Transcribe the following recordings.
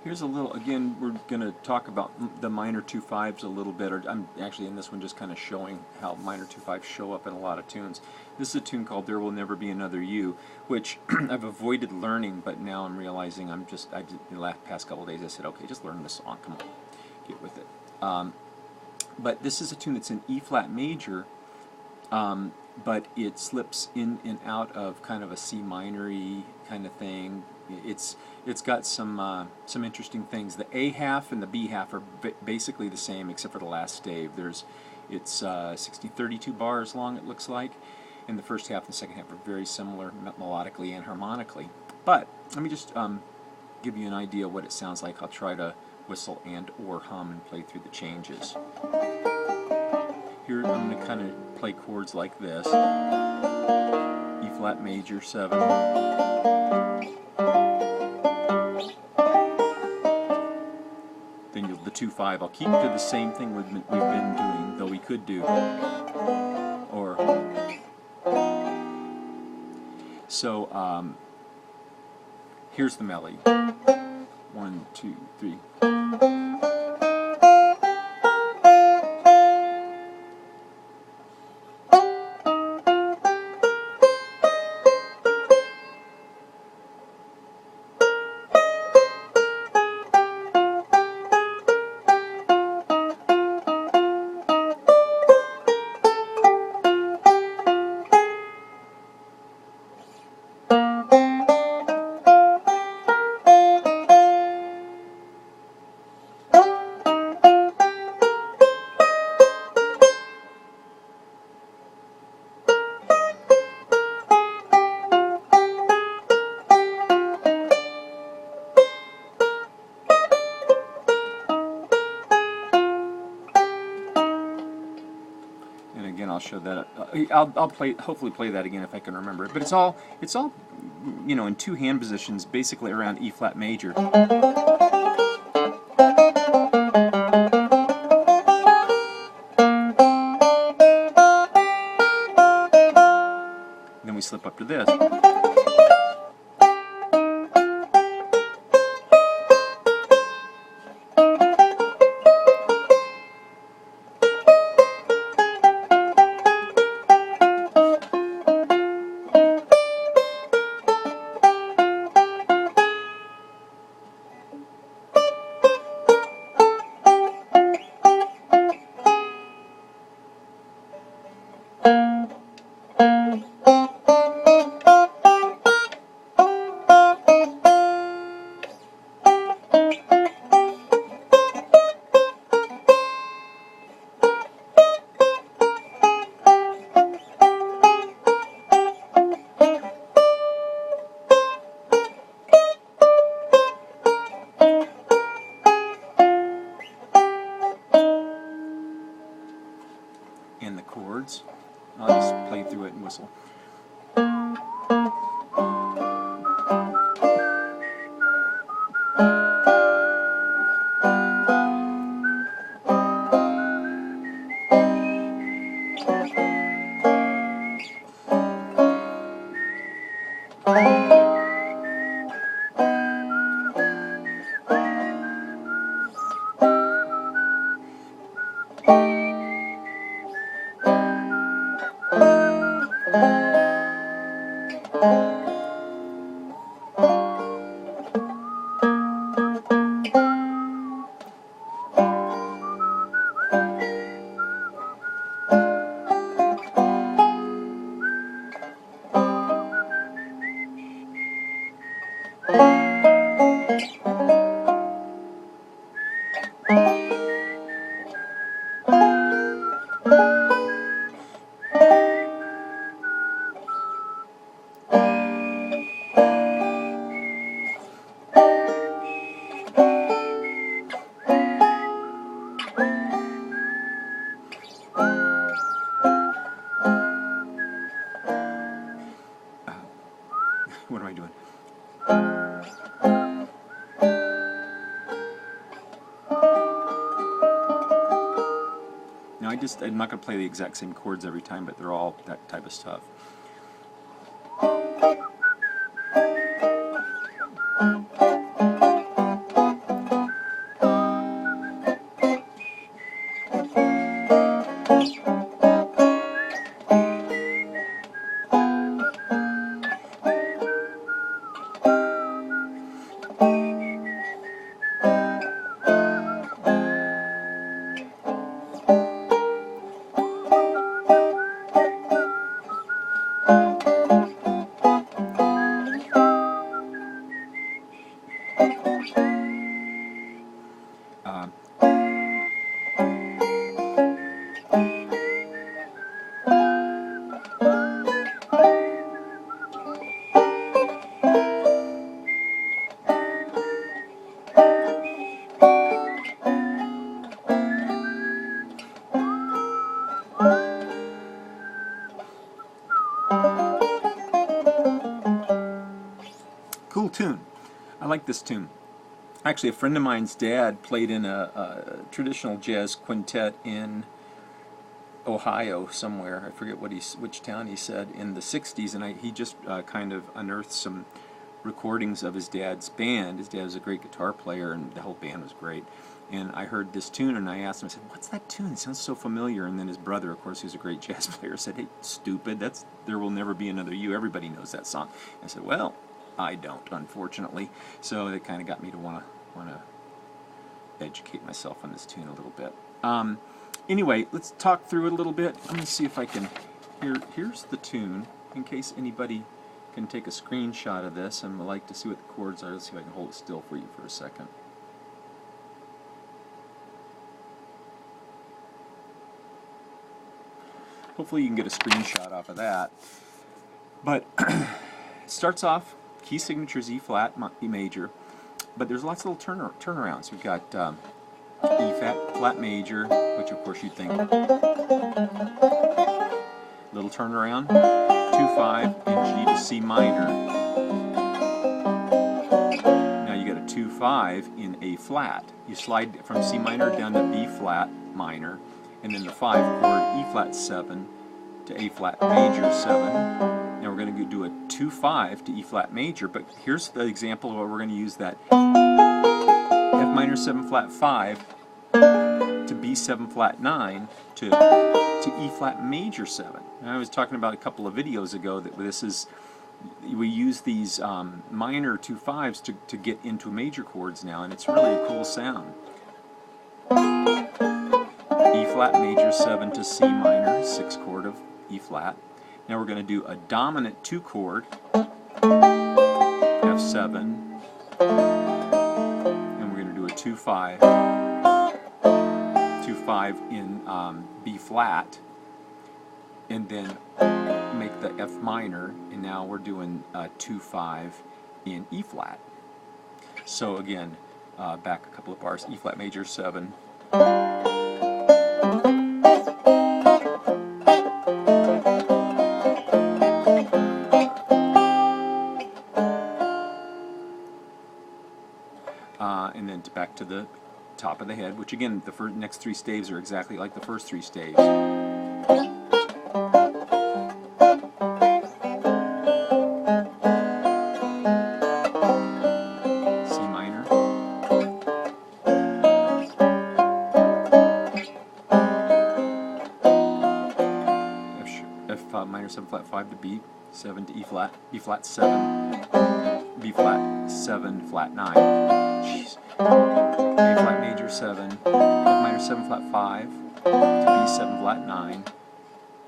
Here's a little, again, we're going to talk about the minor 2/5s a little bit, or I'm actually in this one just kind of showing how minor 2/5s show up in a lot of tunes. This is a tune called There Will Never Be Another You, which I've avoided learning, but now I'm realizing in the past couple of days I said, okay, just learn this song, come on, get with it. But this is a tune that's in E flat major, but it slips in and out of kind of a C minor-y kind of thing. It's got some interesting things. The A half and the B half are basically the same except for the last stave. It's 32 bars long, it looks like, and the first half and the second half are very similar melodically and harmonically. But let me just give you an idea of what it sounds like. I'll try to whistle and or hum and play through the changes. Here I'm going to kind of play chords like this. E flat major 7. Then the 2/5. I'll keep to the same thing we've been doing, though we could do or. So here's the melody. 1, 2, 3. And again, I'll show that. I'll hopefully play that again if I can remember it. But it's all in two hand positions, basically around E flat major. Then we slip up to this. And the chords. I'll just play through it and whistle. What am I doing? Now I'm not going to play the exact same chords every time, but they're all that type of stuff. Uh, cool tune. I like this tune. Actually, a friend of mine's dad played in a traditional jazz quintet in Ohio somewhere. I forget which town he said, in the 60s, and he just kind of unearthed some recordings of his dad's band. His dad was a great guitar player, and the whole band was great. And I heard this tune, and I asked him, I said, "What's that tune? It sounds so familiar." And then his brother, of course, who's a great jazz player, said, "Hey, stupid, that's There Will Never Be Another You. Everybody knows that song." I said, "Well, I don't, unfortunately." So it kind of got me to want to educate myself on this tune a little bit. Anyway, let's talk through it a little bit. I'm going to see if I can... Here's the tune, in case anybody can take a screenshot of this and would like to see what the chords are. Let's see if I can hold it still for you for a second. Hopefully you can get a screenshot off of that. But it starts off, key signature is E flat, E major, but there's lots of little turnarounds. We've got E flat major, which of course you'd think. Little turnaround, 2-5 in G to C minor. Now you got a 2-5 in A flat. You slide from C minor down to B flat minor, and then the 5 chord E flat 7 to A flat major 7. Now we're going to do a 2-5 to E flat major, but here's the example of what we're going to use that F minor 7 flat 5 to B 7 flat 9 to E flat major 7. And I was talking about a couple of videos ago that we use these minor 2-5s to get into major chords now, and it's really a cool sound. E flat major 7 to C minor, 6th chord of E flat. Now we're going to do a dominant 2 chord, F7, and we're going to do a 2-5 in B flat, and then make the F minor, and now we're doing a 2-5 in E flat. So again, back a couple of bars, E flat major 7, and then back to the top of the head, which again, the next 3 staves are exactly like the first 3 staves. C minor, F minor 7 flat 5 to B 7 to E flat, B flat 7, B flat 7 flat 9. Jeez. A flat major 7, F minor 7 flat 5 to B 7 flat 9,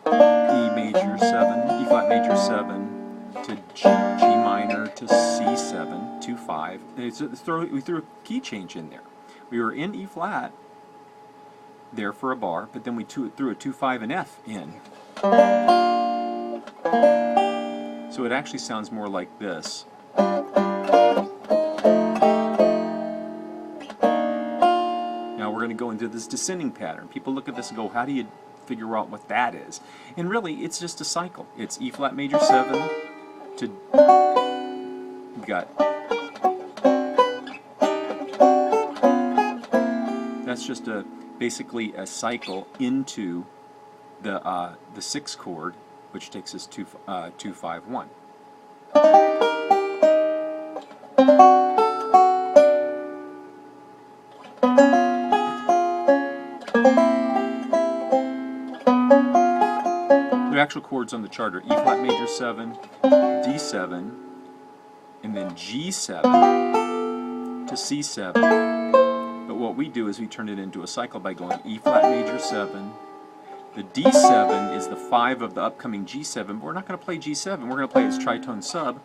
E major 7, E flat major 7 to G minor to C 7, 2-5. We threw a key change in there. We were in E flat there for a bar, but then we threw a 2-5 and F in. So it actually sounds more like this. We're going to go into this descending pattern. People look at this and go, how do you figure out what that is? And really, it's just a cycle. It's E flat major 7 to, you got, that's just basically a cycle into the 6th chord, which takes us to 2-5-1. The actual chords on the chart are E flat major 7, D7, and then G7 to C7. But what we do is we turn it into a cycle by going E flat major 7. The D7 is the 5 of the upcoming G7, but we're not going to play G7. We're going to play its tritone sub,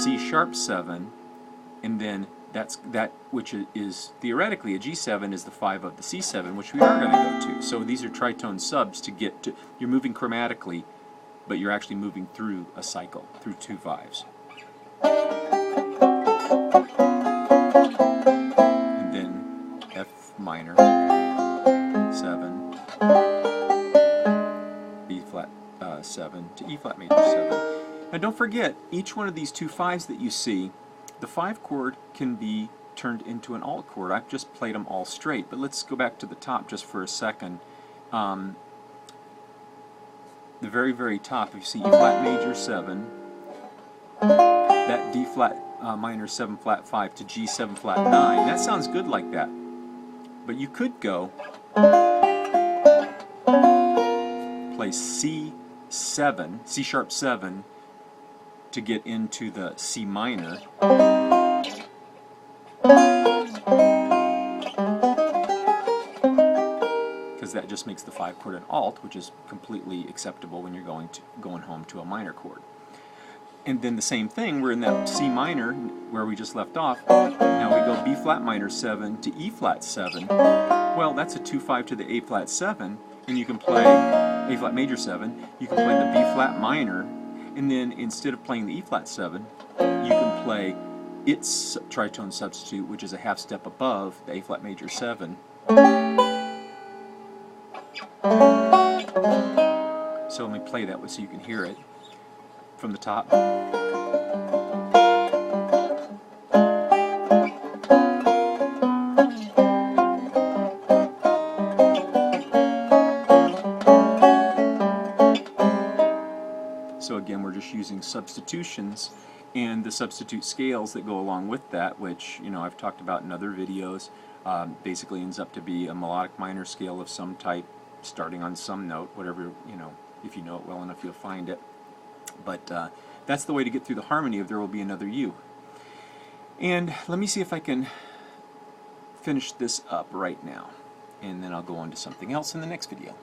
C sharp 7, and then that which is theoretically a G7 is the 5 of the C7, which we are going to go to. So these are tritone subs to get to, you're moving chromatically, but you're actually moving through a cycle, through 2 5s. And then F minor, 7, B flat 7 to E flat major 7. Now don't forget, each one of these 2 5s that you see, the 5 chord can be turned into an alt chord. I've just played them all straight, but let's go back to the top just for a second. The very, very top, if you see E flat major 7, that D flat minor 7 flat 5 to G7 flat 9, that sounds good like that. But you could go play C7, C sharp 7, to get into the C minor, because that just makes the 5 chord an alt, which is completely acceptable when you're going home to a minor chord. And then the same thing, we're in that C minor where we just left off. Now we go B flat minor 7 to E flat 7. Well, that's a 2 5 to the A flat 7, and you can play A flat major 7. You can play the B flat minor. And then instead of playing the E flat 7, you can play its tritone substitute, which is a half step above the A flat major 7. So let me play that so you can hear it from the top. So again, we're just using substitutions and the substitute scales that go along with that, which, you know, I've talked about in other videos. Basically ends up to be a melodic minor scale of some type, starting on some note, whatever, you know, if you know it well enough, you'll find it. But that's the way to get through the harmony of There Will Be Another You. And let me see if I can finish this up right now, and then I'll go on to something else in the next video.